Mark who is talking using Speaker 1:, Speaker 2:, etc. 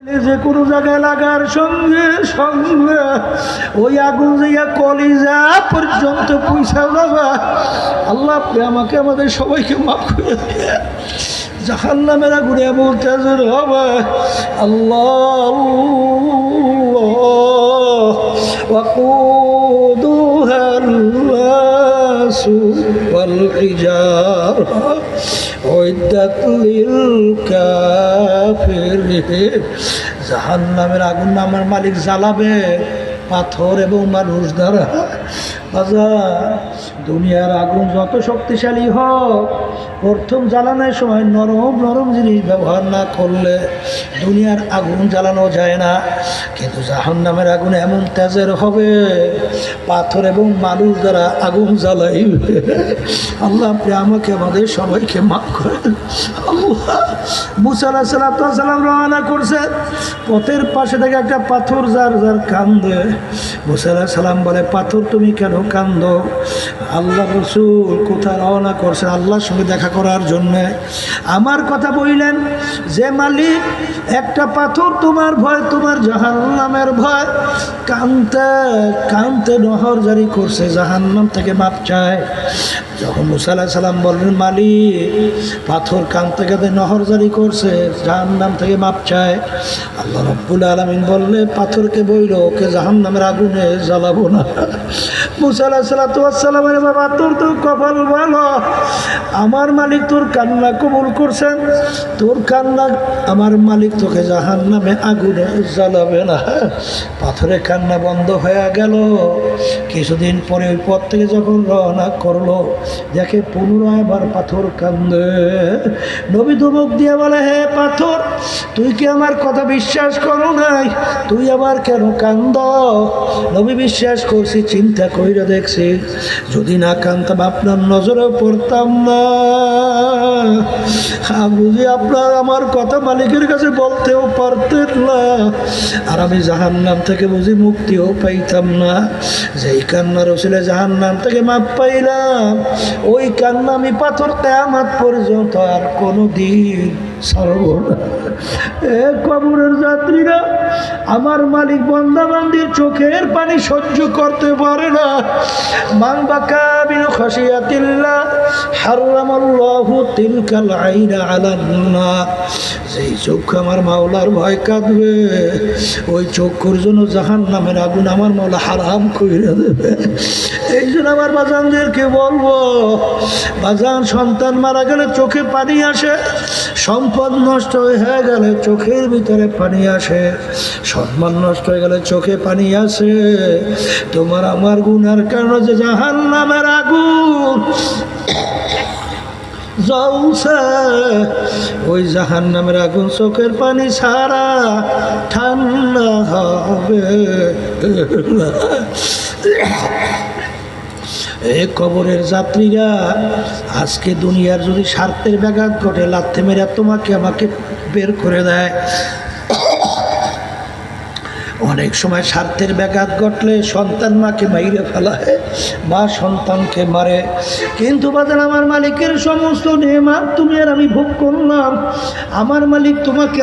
Speaker 1: যে কোনো জায়গায় লাগার সঙ্গে সঙ্গে ওই আগুন যাইয়া কলিজা পর্যন্ত পয়সা যাবা। আল্লাহ আপনি আমাকে আমাদের সবাইকে মাফ করে দিয়ে জাহান্নামের আগুনে এমন তেজের হবে। আল্লাহ ওয়াকুদুহা الناس والحجارة أعدت للكافرين। জাহান্নামের আগুন আমার মালিক জ্বালাবে পাথর এবং মানুষ দ্বারা। দুনিয়ার আগুন যত শক্তিশালী হোক, প্রথম জ্বালানোর সময় নরম নরম জিনিস ব্যবহার না করলে দুনিয়ার আগুন জ্বালানো যায় না। কিন্তু জাহান্নামের আগুন এমন তেজের হবে, পাথর এবং মানুষ দ্বারা আগুন জ্বালাইবে। আল্লাহ আপনি আমাকে আমাদের সবাইকে মাফ করেন। আল্লাহ মুসা আলাইহিস সালাম রওনা করছে, পথের পাশে থেকে একটা পাথর যার যার কান্দে। মুসা আলাইহিস সালাম বলে, পাথর তুমি কেন কান্দো? আল্লাহ রাসূল কোথায় রওনা করছেন? আল্লাহর সঙ্গে দেখা করার জন্যে। আমার কথা বললেন যে মালিক একটা পাথর তোমার ভয়, তোমার জাহান্নামের ভয়, কানতে কানতে নহর জারি করছে, জাহান্নাম থেকে মাপ চায়। যখন মুসা আলাইহিস সালাম বললেন মালিক পাথর কানতে কাঁদতে নহর জারি করছে, জাহান্নাম থেকে মাপ চায়, আল্লাহ রাব্বুল আলামিন বললে পাথরকে বইল ওকে জাহান্নামের আগুনে জ্বালাবো না। মুসা আলাইহিস সালাম বলে, বাবা তোর তো কপাল ভালো, আমার মালিক তোর কান্না কবুল করছেন, তোর কান্না আমার মালিক তোকে জাহান্নামে আগুনে জ্বালাবে না। পাথরে কান্না বন্ধ হয়ে গেল। কিছুদিন পরে ওই পথ থেকে যখন রওনা করলো, দেখে পুনরায় আবার পাথর কান্দে। নবী ধমক দিয়ে বলে, হে পাথর তুই কি আমার কথা বিশ্বাস করো নাই? তুই আবার কেন কান্দ? নবী বিশ্বাস করছি, চিন্তা কইরা দেখছি, যদি না কান্দতাম আপনার নজরেও পড়তাম না। বুঝি আপনার আমার কথা মালিকের কাছে বলতেও পারতেন না, আর আমি জাহান্নাম থেকে বুঝি মুক্তিও পাইতাম না। যেই কান্নার ওসিলে জাহান্নাম থেকে মাপ পাইলাম, ওই কান্না আমি পাথর কিয়ামত পর্যন্ত আর কোনো দিন ছাড়ব না। এ কবরের যাত্রীরা, আমার মালিক বান্দা বান্দির চোখের পানি সহ্য করতে পারে না। মান বাকা মিন খাশিয়াতিল্লাহ হারামাল্লাহু তিলকাল আইনা আলান নার। যেই চক্ষু আমার মাওলার ভয় কাঁদবে, ওই চক্ষুর জন্য জাহান্নামের আগুন আমার মাওলা হারাম কইরা দেবে। এই জন্য আমার বাজানদেরকে বলবো, বাজান সন্তান মারা গেলে চোখে পানি আসে, সম্পদ নষ্ট হয়ে গেলে চোখের ভিতরে পানি আসে, সম্মান নষ্ট হয়ে গেলে চোখে পানি আসে। তোমার আমার গুনার কারণে যে জাহান্নামের আগুন জ্বলছে, ওই জাহান্নামের আগুন চোখের পানি ছাড়া ঠান্ডা হবে। এ কবরের যাত্রীরা, আজকে দুনিয়ার যদি স্বার্থের ব্যাঘাত ঘটে, লাথি মেরে তোমাকে আমাকে বের করে দেয়। অনেক সময় স্বার্থের ব্যাঘাত ঘটলে সন্তান মাকে মাইরে ফেলায়, মা সন্তানকে মারে। কিন্তু বাজান আমার মালিকের সমস্ত নেয়ামত তুমি আর আমি ভোগ করলাম, আমার মালিক তোমাকে